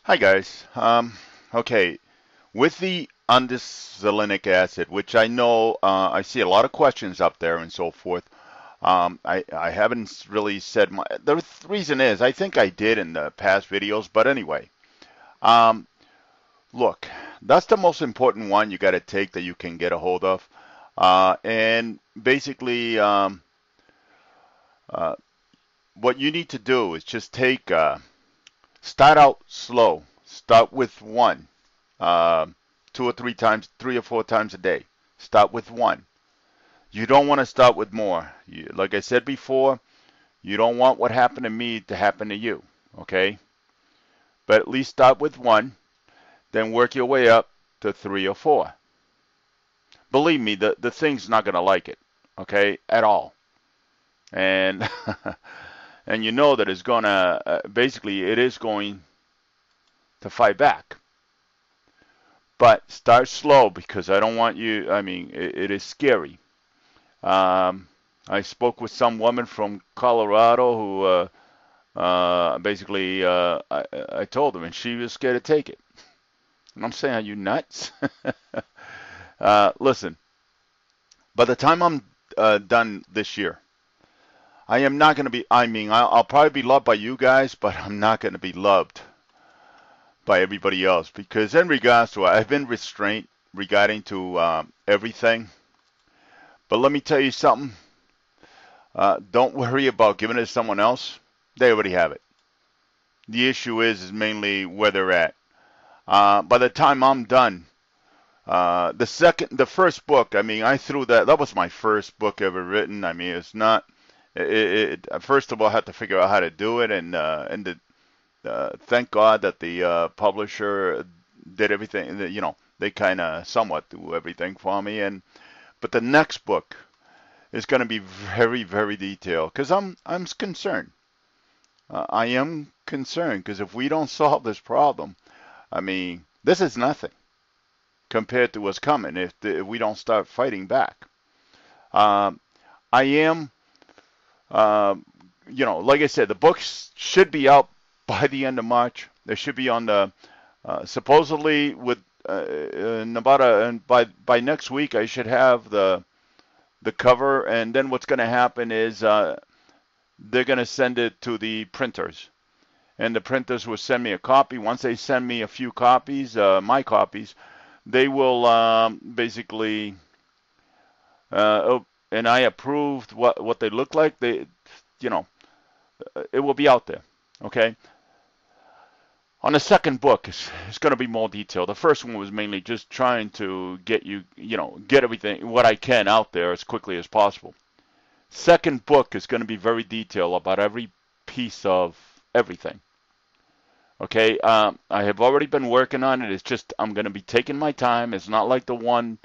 Hi guys. Okay, with the undecylenic acid, which I know I see a lot of questions up there and so forth. I haven't really said my. The reason is I think I did in the past videos, but anyway. Um, Look, that's the most important one you got to take that you can get a hold of, and basically, uh, what you need to do is just start out slow. Start with one. uh, 2 or 3 times, 3 or 4 times a day. Start with one. You don't want to start with more. Like I said before, you don't want what happened to me to happen to you. Okay? But at least start with one, then work your way up to 3 or 4. Believe me, the thing's not going to like it. Okay? At all. And and you know that it's going to, basically, it is going to fight back. But start slow because I don't want you, I mean, it is scary. I spoke with some woman from Colorado who basically I told her, and she was scared to take it. And I'm saying, are you nuts? Listen, by the time I'm done this year, I am not going to be, I mean, I'll probably be loved by you guys, but I'm not going to be loved by everybody else because in regards to, I've been restrained regarding to everything. But let me tell you something. Don't worry about giving it to someone else. They already have it. The issue is mainly where they're at. By the time I'm done, the first book, I mean, I threw that. That was my first book ever written. I mean, it's not. First of all, I had to figure out how to do it, and thank God that the publisher did everything. You know, they kind of somewhat do everything for me. But the next book is going to be very, very detailed because I'm concerned. I am concerned because if we don't solve this problem, I mean, this is nothing compared to what's coming if we don't start fighting back. Um, I am, uh, like I said, the books should be out by the end of March. They should be on the supposedly with in about and by next week I should have the cover, and then what's going to happen is they're going to send it to the printers, and the printers will send me a copy. Once they send me a few copies, my copies, they will basically, and I approved what they look like. You know, it will be out there. Okay. On the second book, it's going to be more detailed. The first one was mainly just trying to get get everything, what I can out there as quickly as possible. Second book is going to be very detailed about every piece of everything. Okay, I have already been working on it. It's just I'm going to be taking my time. It's not like the one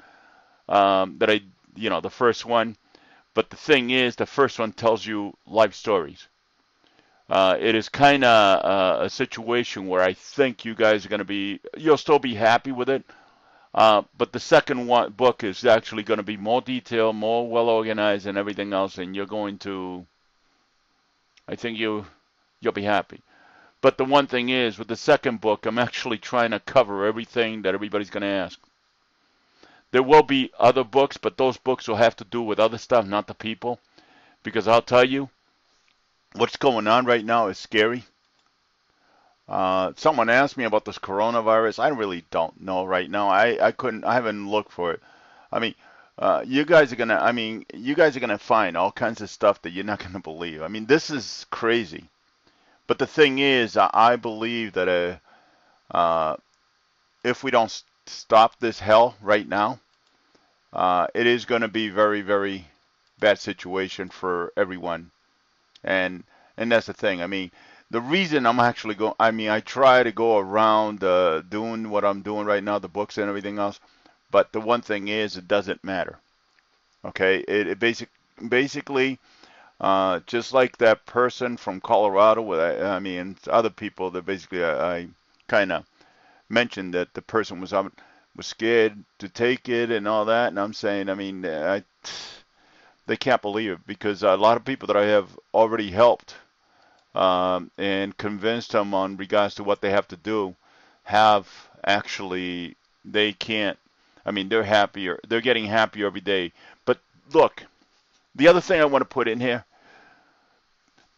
that the first one. But the thing is, the first one tells you life stories. It is kind of a situation where I think you guys are going to you'll still be happy with it. But the second book is actually going to be more detailed, more well organized, and everything else, and you're going to, I think you'll be happy. But the one thing is, with the second book, I'm actually trying to cover everything that everybody's going to ask. There will be other books, but those books will have to do with other stuff, not the people. Because I'll tell you, what's going on right now is scary. Someone asked me about this coronavirus. I really don't know right now. I haven't looked for it. I mean, you guys are gonna find all kinds of stuff that you're not gonna believe. I mean, this is crazy. But the thing is, I believe that if we don't stop this hell right now, it is going to be very, very bad situation for everyone. And that's the thing. I mean, the reason I'm actually going, I mean, I try to go around doing what I'm doing right now, the books and everything else. But the one thing is, it doesn't matter. Okay, it basically, just like that person from Colorado, I mean, other people that basically I kind of mentioned that the person was scared to take it and all that, and I'm saying, I mean, they can't believe it because a lot of people that I have already helped and convinced them on regards to what they have to do, have actually, they can't, I mean, they're happier. They're getting happier every day. But look, the other thing I want to put in here,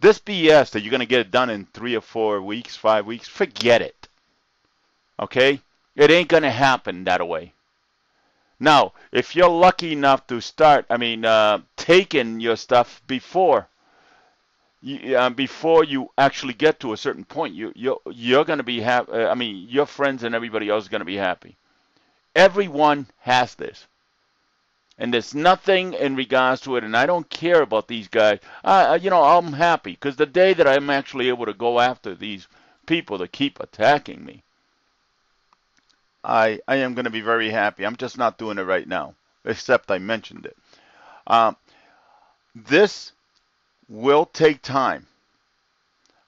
this BS that you're going to get it done in 3 or 4 weeks, 5 weeks, forget it. Okay? It ain't going to happen that way. Now, if you're lucky enough to start, taking your stuff before you actually get to a certain point, you're going to be happy. Your friends and everybody else is going to be happy. Everyone has this. And there's nothing in regards to it, and I don't care about these guys. I'm happy because the day that I'm actually able to go after these people that keep attacking me, I am going to be very happy. I'm just not doing it right now, except I mentioned it. This will take time.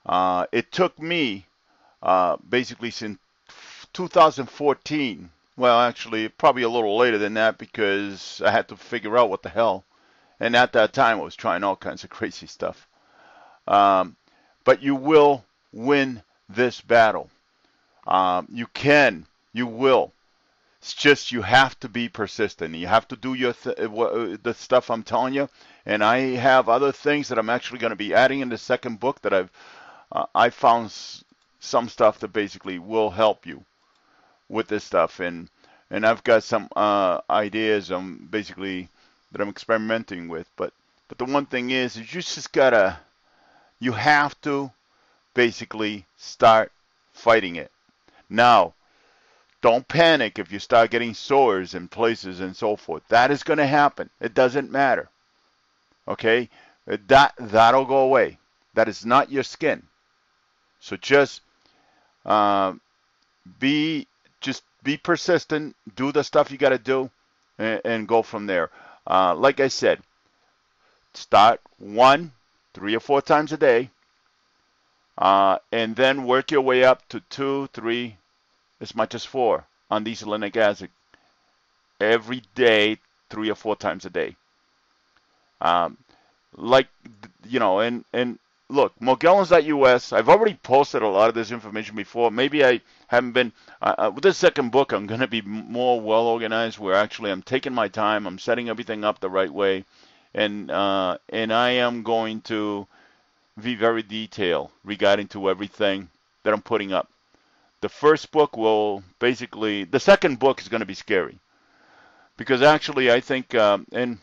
It took me basically since 2014. Well, actually, probably a little later than that because I had to figure out what the hell. And at that time, I was trying all kinds of crazy stuff. But you will win this battle. You can. You will. It's just you have to be persistent. You have to do the stuff I'm telling you. And I have other things that I'm actually going to be adding in the second book that I found some stuff that basically will help you with this stuff, and I've got some ideas basically that I'm experimenting with. But the one thing is you have to basically start fighting it. Now, don't panic if you start getting sores in places and so forth. That is going to happen. It doesn't matter. Okay? That'll go away. That is not your skin. So just be persistent, do the stuff you got to do, and go from there. Like I said, start 1, 3 or 4 times a day, and then work your way up to 2, 3, as much as 4 undecylenic acid every day, 3 or 4 times a day. And look, Morgellons.us, I've already posted a lot of this information before. Maybe I haven't been, with this second book, I'm going to be more well organized where actually I'm taking my time, I'm setting everything up the right way, and I am going to be very detailed regarding to everything that I'm putting up. The first book the second book is going to be scary. Because actually I think, I'm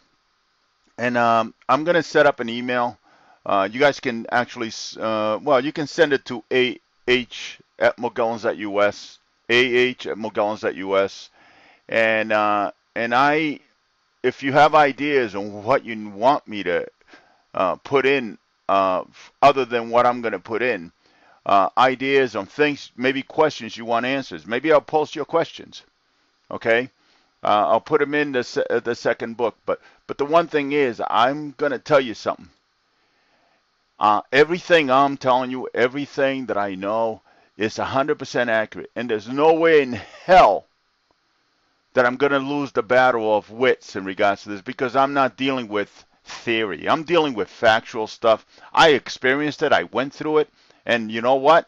going to set up an email. You guys can actually, you can send it to ah@morgellons.us, ah@morgellons.us, and if you have ideas on what you want me to put in, other than what I'm going to put in, ideas on things, maybe questions you want answers, maybe I'll post your questions, okay? I'll put them in the second book, but the one thing is, I'm going to tell you something. Everything I'm telling you, everything that I know is 100% accurate. And there's no way in hell that I'm going to lose the battle of wits in regards to this, because I'm not dealing with theory. I'm dealing with factual stuff. I experienced it. I went through it. And you know what?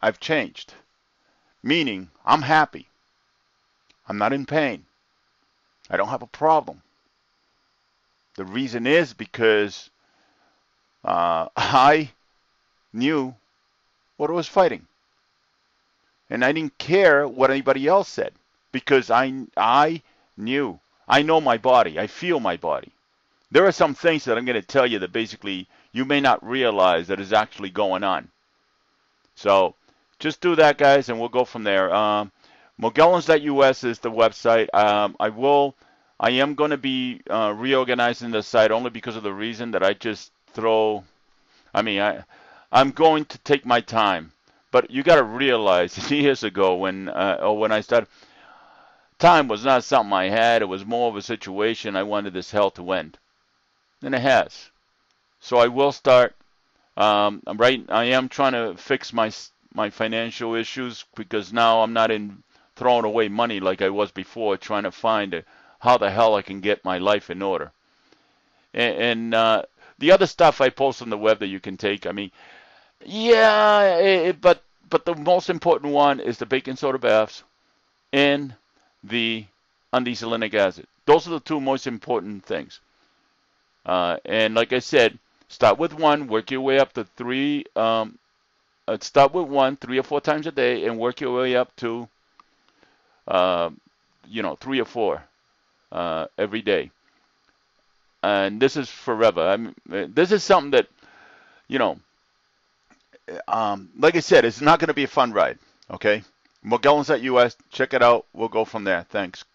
I've changed. Meaning, I'm happy. I'm not in pain. I don't have a problem. The reason is because I knew what I was fighting. And I didn't care what anybody else said, because I knew. I know my body. I feel my body. There are some things that I'm going to tell you that basically you may not realize that is actually going on. So just do that, guys, and we'll go from there. Morgellons.us is the website. I am going to be reorganizing the site only because of the reason that I just I'm going to take my time. But you got to realize, years ago when I started, time was not something I had. It was more of a situation I wanted this hell to end. And it has. So I will start. I am trying to fix my financial issues, because now I'm not throwing away money like I was before, trying to find how the hell I can get my life in order. And the other stuff I post on the web that you can take, but but the most important one is the baking soda baths and the undecylenic acid. Those are the two most important things. And like I said, start with one, work your way up to three. Start with one, 3 or 4 times a day, and work your way up to, 3 or 4 every day. And this is forever. I mean, this is something that, like I said, it's not going to be a fun ride. Okay, Morgellons at US. Check it out. We'll go from there. Thanks.